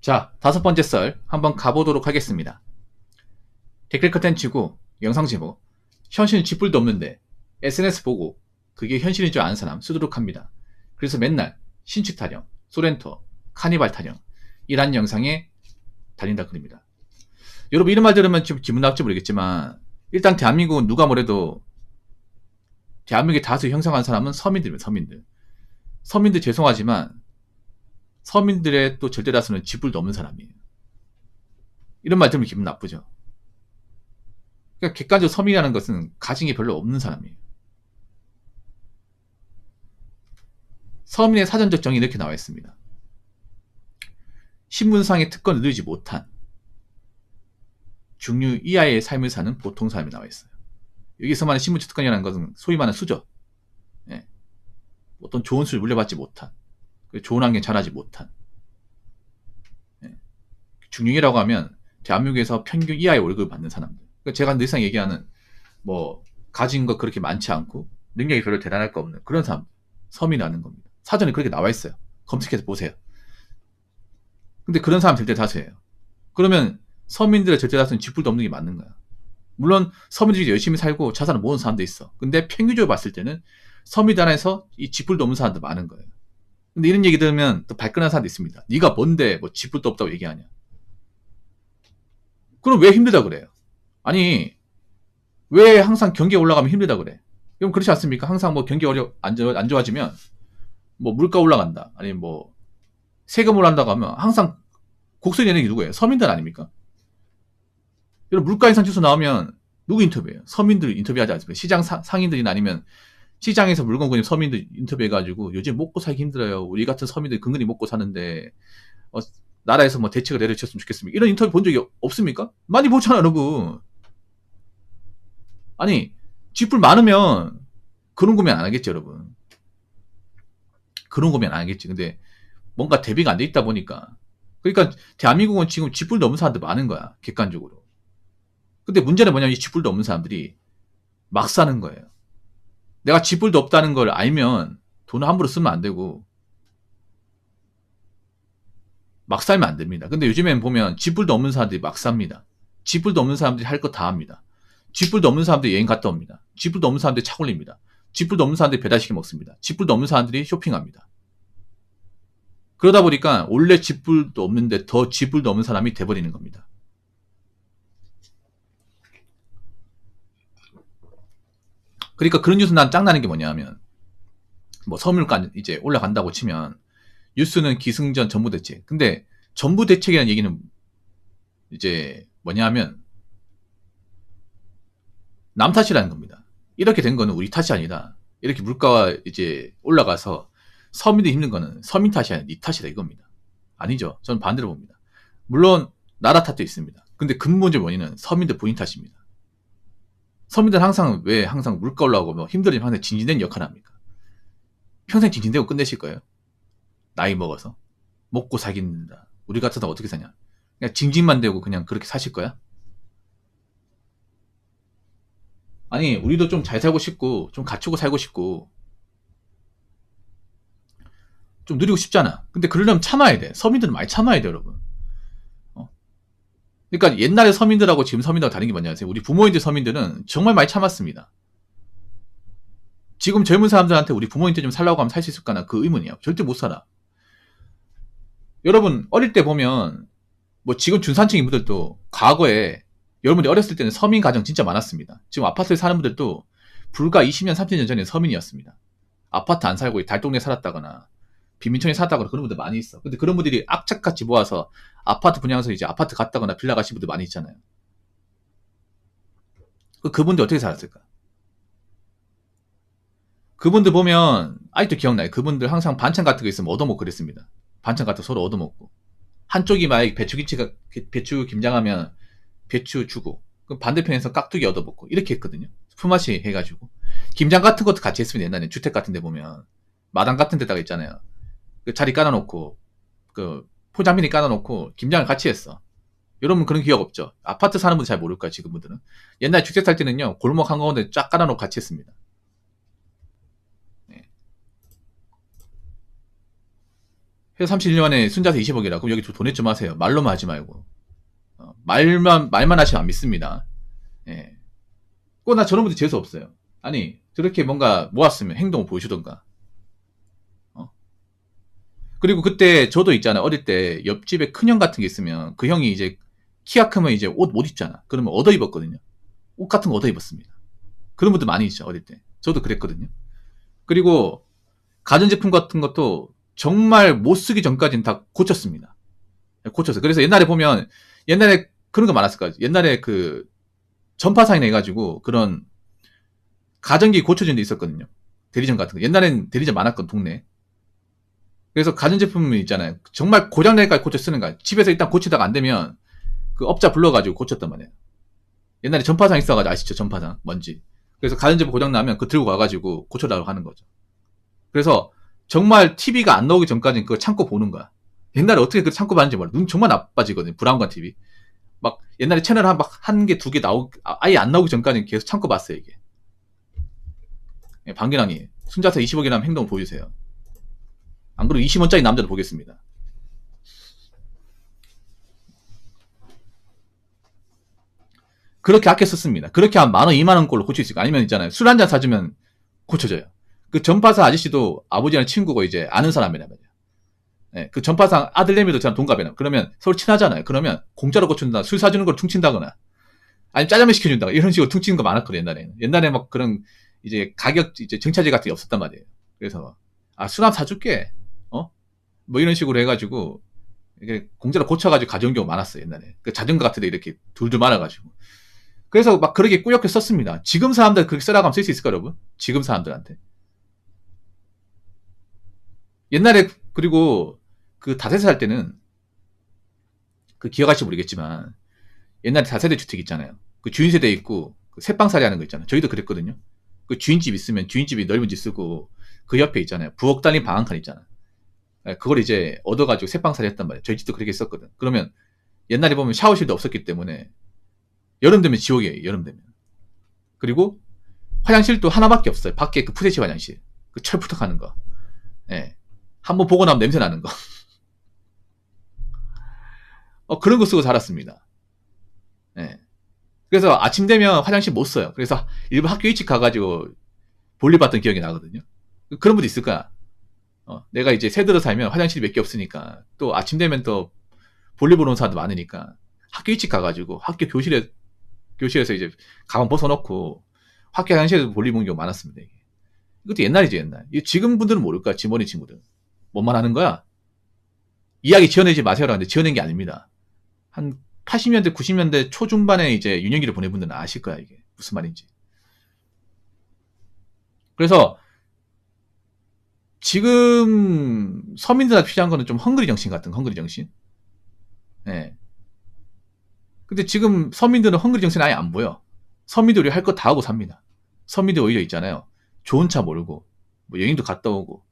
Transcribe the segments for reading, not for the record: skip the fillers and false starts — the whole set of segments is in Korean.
자, 5번째 썰 한번 가보도록 하겠습니다. 댓글 컨텐츠고 영상 제목 현실은 쥐뿔도 없는데 SNS 보고 그게 현실인 줄 아는 사람 쓰도록 합니다. 그래서 맨날 신축 타령, 소렌토, 카니발 타령 이란 영상에 달린다 그럽니다. 여러분 이런 말 들으면 좀 기분 나올지 모르겠지만 일단 대한민국은 누가 뭐래도 대한민국의 다수 형성한 사람은 서민들입니다. 서민들 죄송하지만 서민들의 또 절대 다수는 쥐뿔도 없는 사람이에요. 이런 말 들으면 기분 나쁘죠. 그러니까 객관적으로 서민이라는 것은 가진 게 별로 없는 사람이에요. 서민의 사전적 정의 이렇게 나와 있습니다. 신분상의 특권을 누리지 못한 중류 이하의 삶을 사는 보통 사람이 나와 있어요. 여기서 말하는 신분적 특권이라는 것은 소위 말하는 수죠. 예. 어떤 좋은 수를 물려받지 못한, 좋은 환경에 자라지 못한. 예. 중류이라고 하면 대한민국에서 평균 이하의 월급을 받는 사람들. 그러니까 제가 늘상 얘기하는 뭐 가진 거 그렇게 많지 않고 능력이 별로 대단할 거 없는 그런 사람, 서민이라는 겁니다. 사전에 그렇게 나와 있어요. 검색해서 보세요. 근데 그런 사람 절대 다수예요. 그러면 서민들의 절대 다수는 쥐뿔도 없는 게 맞는 거야. 물론 서민들이 열심히 살고 자산을 모으는 사람도 있어. 근데 평균적으로 봤을 때는 서민들 안에서 이 쥐뿔도 없는 사람도 많은 거예요. 근데 이런 얘기 들으면 또 발끈한 사람도 있습니다. 네가 뭔데 뭐 쥐뿔도 없다고 얘기하냐. 그럼 왜 힘들다 그래요? 아니 왜 항상 경기가 올라가면 힘들다 그래? 그럼 그렇지 않습니까? 항상 뭐 경기가 안 좋아지면 뭐 물가 올라간다. 아니 뭐 세금 올라간다고 하면 항상 곡소리 내는 게 누구예요? 서민들 아닙니까? 여러분 물가 인상 지수 나오면 누구 인터뷰해요? 서민들 인터뷰하지 않습니까? 시장 상인들이나 아니면 시장에서 물건 구입 서민들 인터뷰해가지고 요즘 먹고 살기 힘들어요. 우리 같은 서민들 근근히 먹고 사는데 나라에서 뭐 대책을 내려쳤으면 좋겠습니다. 이런 인터뷰 본 적이 없습니까? 많이 보잖아 여러분. 아니 쥐뿔 많으면 그런 고민 안 하겠지 여러분. 그런 고민 안 하겠지. 근데 뭔가 대비가 안 돼 있다 보니까 그러니까 대한민국은 지금 쥐뿔도 없는 사람들 많은 거야 객관적으로. 근데 문제는 뭐냐면 이 쥐뿔도 없는 사람들이 막 사는 거예요. 내가 쥐뿔도 없다는 걸 알면 돈을 함부로 쓰면 안 되고 막 살면 안 됩니다. 근데 요즘엔 보면 쥐뿔도 없는 사람들이 막 삽니다. 쥐뿔도 없는 사람들이 할 거 다 합니다. 쥐뿔도 없는 사람들이 여행 갔다 옵니다. 쥐뿔도 없는 사람들이 차 올립니다. 쥐뿔도 없는 사람들이 배달시켜 먹습니다. 쥐뿔도 없는 사람들이 쇼핑합니다. 그러다 보니까 원래 쥐뿔도 없는데 더 쥐뿔도 없는 사람이 돼버리는 겁니다. 그러니까 그런 뉴스 난 짱나는 게 뭐냐면 뭐 서울가 이제 올라간다고 치면 뉴스는 기승전 전부대책. 근데 전부대책이라는 얘기는 이제 뭐냐면 남 탓이라는 겁니다. 이렇게 된 거는 우리 탓이 아니다. 이렇게 물가가 이제 올라가서 서민들이 힘든 거는 서민 탓이 아니라 니 탓이다 이겁니다. 아니죠. 저는 반대로 봅니다. 물론 나라 탓도 있습니다. 근데 근본적 원인은 서민들 본인 탓입니다. 서민들은 항상 물가 올라오고 뭐 힘들어지면 항상 징징대는 역할을 합니까? 평생 징징대고 끝내실 거예요? 나이 먹어서? 먹고 살기 힘들다. 우리 같아서 어떻게 사냐? 그냥 징징만 대고 그냥 그렇게 사실 거야? 아니 우리도 좀 잘 살고 싶고 좀 갖추고 살고 싶고 좀 누리고 싶잖아. 근데 그러려면 참아야 돼. 서민들은 많이 참아야 돼 여러분. 그러니까 옛날에 서민들하고 지금 서민들하고 다른 게 뭐냐 하세요? 우리 부모님들 서민들은 정말 많이 참았습니다. 지금 젊은 사람들한테 우리 부모님 때 좀 살라고 하면 살 수 있을까나 그 의문이에요. 절대 못 살아. 여러분 어릴 때 보면 뭐 지금 중산층 인분들도 과거에 여러분이 어렸을 때는 서민 가정 진짜 많았습니다. 지금 아파트에 사는 분들도 불과 20년 30년 전에 서민이었습니다. 아파트 안 살고 달동네 살았다거나 빈민촌에 살았다거나 그런 분들 많이 있어. 근데 그런 분들이 악착같이 모아서 아파트 분양해서 이제 아파트 갔다거나 빌라 가신 분들 많이 있잖아요. 그분들 어떻게 살았을까? 그분들 보면 아직도 기억나요. 그분들 항상 반찬 같은 거 있으면 얻어먹고 그랬습니다. 반찬 같은 거 서로 얻어먹고 한쪽이 만약 배추 김장하면 배추 주고 그럼 반대편에서 깍두기 얻어먹고 이렇게 했거든요. 품앗이 해가지고 김장 같은 것도 같이 했습니다. 옛날에 주택 같은 데 보면 마당 같은 데다가 있잖아요. 그 자리 깔아놓고 그 포장비니 깔아놓고 김장을 같이 했어. 여러분 그런 기억 없죠? 아파트 사는 분들 잘 모를 거야 지금 분들은. 옛날 주택 살 때는요 골목 한가운데 쫙 깔아놓고 같이 했습니다. 네. 회사 37년 만에 순자산 20억이라. 그럼 여기 돈액 좀 하세요. 말로만 하지 말고. 말만 하시면 안 믿습니다. 예. 꼭 나 저런 분들 재수 없어요. 아니, 저렇게 뭔가 모았으면 행동을 보여주던가. 그리고 그때 저도 있잖아요. 어릴 때 옆집에 큰형 같은 게 있으면 그 형이 이제 키가 크면 이제 옷 못 입잖아. 그러면 얻어 입었거든요. 옷 같은 거 얻어 입었습니다. 그런 분들 많이 있죠. 어릴 때. 저도 그랬거든요. 그리고 가전제품 같은 것도 정말 못 쓰기 전까지는 다 고쳤습니다. 고쳤어요. 그래서 옛날에 보면 옛날에 그런 거 많았을 거예요. 옛날에 그 전파상이나 해가지고 그런 가전기 고쳐진 데 있었거든요. 대리점 같은 거. 옛날엔 대리점 많았거든, 동네에. 그래서 가전제품 있잖아요. 정말 고장날까지 고쳐 쓰는 거야. 집에서 일단 고치다가 안 되면 그 업자 불러가지고 고쳤단 말이에요. 옛날에 전파상 있어가지고 아시죠? 전파상. 뭔지. 그래서 가전제품 고장나면 그거 들고 가가지고 고쳐달라고 하는 거죠. 그래서 정말 TV가 안 나오기 전까지는 그걸 참고 보는 거야. 옛날에 어떻게 그걸 참고 봤는지 몰라. 눈 정말 나빠지거든요. 브라운관 TV. 막 옛날에 채널 한 개, 두 개 아예 안 나오기 전까지는 계속 참고 봤어요, 이게. 예, 방기랑이 순자산 20억이라는 행동 보여주세요. 안 그러면 20원짜리 남자도 보겠습니다. 그렇게 아껴 썼습니다. 그렇게 한 만원, 2만원 꼴로 고칠 수 있고, 아니면 있잖아요. 술 한잔 사주면 고쳐져요. 그 전파사 아저씨도 아버지랑 친구고 이제 아는 사람이란 말이에요. 네, 그 전파상 아들내미도 저랑 동갑이에요. 그러면 서로 친하잖아요. 그러면 공짜로 고쳐준다, 술 사주는 걸 퉁친다거나, 아니면 짜장면 시켜준다거나, 이런 식으로 퉁치는 거 많았거든요, 옛날에는. 옛날에 막 그런, 이제 가격, 이제 정차제 같은 게 없었단 말이에요. 그래서, 술 한 사줄게. 뭐 이런 식으로 해가지고, 이게 공짜로 고쳐가지고 가져온 경우 많았어요, 옛날에. 그 자전거 같은 데 이렇게 둘둘 말아가지고. 그래서 막 그렇게 꾸역해 썼습니다. 지금 사람들 그렇게 쓰라고 하면 쓸 수 있을까, 여러분? 지금 사람들한테. 옛날에, 그리고 그 다세대 살 때는, 그 기억하실지 모르겠지만, 옛날에 다세대 주택 있잖아요. 그 주인 세대 있고, 그 새빵살이 하는 거 있잖아요. 저희도 그랬거든요. 그 주인집 있으면 주인집이 넓은 집 쓰고, 그 옆에 있잖아요. 부엌 달린 방 한 칸 있잖아. 그걸 이제 얻어가지고 새빵살이 했단 말이에요. 저희 집도 그렇게 했었거든. 그러면 옛날에 보면 샤워실도 없었기 때문에 여름 되면 지옥이에요. 여름 되면. 그리고 화장실도 하나밖에 없어요. 밖에 그 푸세치 화장실. 그 철푸덕 하는 거. 예. 한번 보고 나면 냄새 나는 거. 그런 거 쓰고 살았습니다. 예. 그래서 아침 되면 화장실 못 써요. 그래서 일부 학교 일찍 가가지고 볼일 봤던 기억이 나거든요. 그런 분도 있을 거야. 내가 이제 새 들어 살면 화장실이 몇 개 없으니까 또 아침 되면 또 볼일 보러 온 사람도 많으니까 학교 일찍 가가지고 학교 교실에서 이제 가방 벗어놓고 학교 화장실에서 볼일 보는 경우가 많았습니다. 이게. 이것도 옛날이죠, 옛날. 지금 분들은 모를 거야, 지금 어린 친구들은. 뭔만 하는 거야? 이야기 지어내지 마세요라고 하는데 지어낸 게 아닙니다. 한 80년대, 90년대 초중반에 이제 유년기를 보낸 분들은 아실 거야, 이게. 무슨 말인지. 그래서 지금 서민들한테 필요한 거는 좀 헝그리 정신 같은 거, 헝그리 정신. 예. 근데 지금 서민들은 헝그리 정신이 아예 안 보여. 서민들이 할 거 다 하고 삽니다. 서민들 오히려 있잖아요. 좋은 차 몰고, 뭐 여행도 갔다 오고,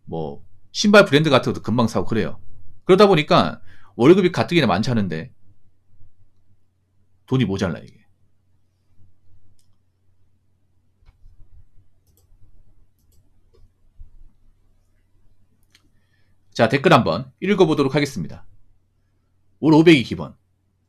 뭐 신발 브랜드 같은 것도 금방 사고 그래요. 그러다 보니까 월급이 가뜩이나 많지 않은데 돈이 모자라, 이게. 자, 댓글 한번 읽어보도록 하겠습니다. 월 500이 기본.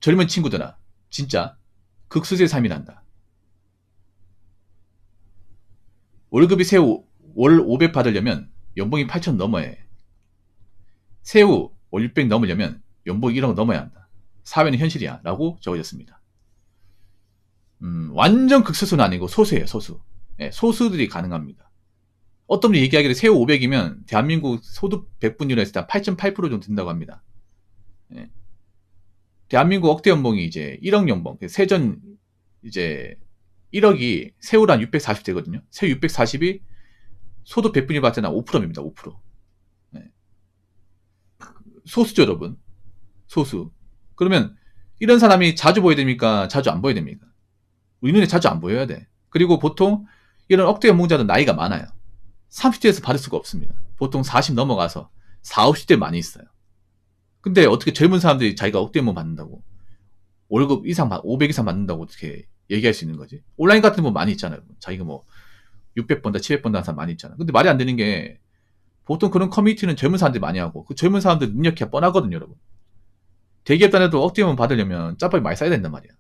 젊은 친구들아, 진짜 극수의 삶이 난다. 월급이 새우 월 500 받으려면 연봉이 8,000 넘어야 해. 새우 월 600 넘으려면 연봉이 1억 넘어야 한다. 사회는 현실이야. 라고 적어졌습니다. 완전 극소수는 아니고 소수예요, 소수. 네, 소수들이 가능합니다. 어떤 분이 얘기하기를 새우 500이면 대한민국 소득 100분위로 했을 때 8.8% 정도 된다고 합니다. 네. 대한민국 억대 연봉이 이제 1억 연봉, 세전 이제 1억이 새우란 640 되거든요. 새우 640이 소득 100분위 봤을 때는 5%입니다. 5%. 네. 소수죠, 여러분. 소수. 그러면 이런 사람이 자주 보여야 됩니까? 자주 안 보여야 됩니까? 우리 눈에 자주 안 보여야 돼. 그리고 보통 이런 억대 연봉자들은 나이가 많아요. 30대에서 받을 수가 없습니다. 보통 40 넘어가서 40, 50대 많이 있어요. 근데 어떻게 젊은 사람들이 자기가 억대 연봉 받는다고, 월급 이상, 500 이상 받는다고 어떻게 얘기할 수 있는 거지? 온라인 같은 거 많이 있잖아요. 자기가 뭐 600번다, 700번다 하는 사람 많이 있잖아. 근데 말이 안 되는 게 보통 그런 커뮤니티는 젊은 사람들이 많이 하고 그 젊은 사람들 능력이 뻔하거든요, 여러분. 대기업 다녀도 억대면 받으려면 짬밥이 많이 쌓여야 된단 말이야.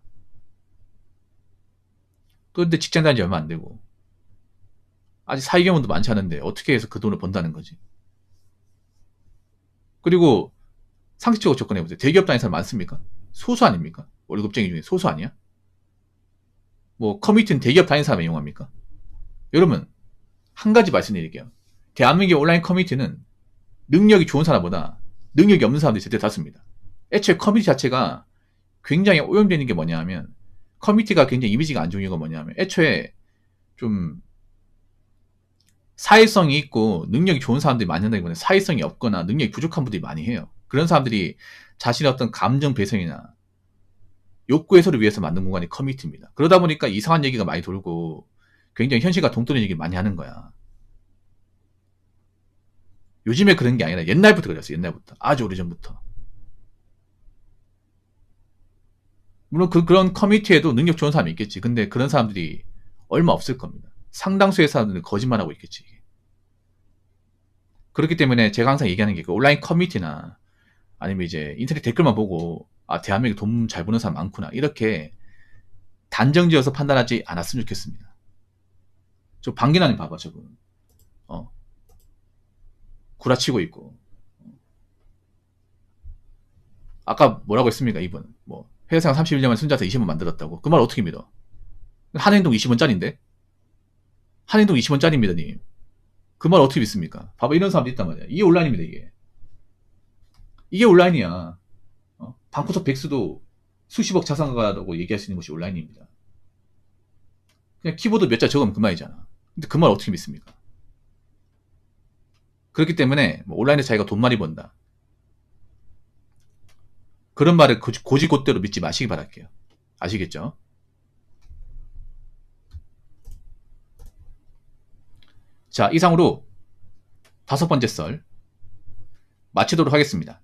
또 근데 직장 다닌 지 얼마 안 되고 아직 사회 경험도 많지 않은데 어떻게 해서 그 돈을 번다는 거지. 그리고 상식적으로 접근해보세요. 대기업 다니는 사람 많습니까? 소수 아닙니까? 월급쟁이 중에 소수 아니야? 뭐 커뮤니티는 대기업 다니는 사람 이용합니까? 여러분 한 가지 말씀드릴게요. 대한민국의 온라인 커뮤니티는 능력이 좋은 사람보다 능력이 없는 사람들이 제대로 닫습니다. 애초에 커뮤니티 자체가 굉장히 오염되는 게 뭐냐 하면 커뮤니티가 굉장히 이미지가 안 좋은 이유가 뭐냐 하면 애초에 좀 사회성이 있고 능력이 좋은 사람들이 많이 한다기보다는 사회성이 없거나 능력이 부족한 분들이 많이 해요. 그런 사람들이 자신의 어떤 감정 배송이나 욕구 해소를 위해서 만든 공간이 커뮤니티입니다. 그러다 보니까 이상한 얘기가 많이 돌고 굉장히 현실과 동떨어진 얘기를 많이 하는 거야. 요즘에 그런 게 아니라 옛날부터 그랬어요. 옛날부터. 아주 오래전부터. 물론 그런 커뮤니티에도 능력 좋은 사람이 있겠지. 근데 그런 사람들이 얼마 없을 겁니다. 상당수의 사람들은 거짓말하고 있겠지. 그렇기 때문에 제가 항상 얘기하는 게 그 온라인 커뮤니티나 아니면 이제 인터넷 댓글만 보고 아 대한민국에 돈 잘 버는 사람 많구나 이렇게 단정지어서 판단하지 않았으면 좋겠습니다. 저 방기나님 봐봐 저분 구라치고 있고 아까 뭐라고 했습니까 이분 뭐 회사생활 31년만 순자서 20원 만들었다고 그 말 어떻게 믿어? 한행동 20원짜리인데 한행동 20원짜리입니다 님. 그 말 어떻게 믿습니까? 봐봐 이런 사람도 있단 말이야. 이게 온라인입니다 이게 온라인이야. 방구석 백수도 수십억 자산가라고 얘기할 수 있는 것이 온라인입니다. 그냥 키보드 몇 자 적으면 그만이잖아. 근데 그 말 어떻게 믿습니까? 그렇기 때문에 뭐 온라인에서 자기가 돈 많이 번다. 그런 말을 고지곧대로 믿지 마시기 바랄게요. 아시겠죠? 자, 이상으로 5번째 썰 마치도록 하겠습니다.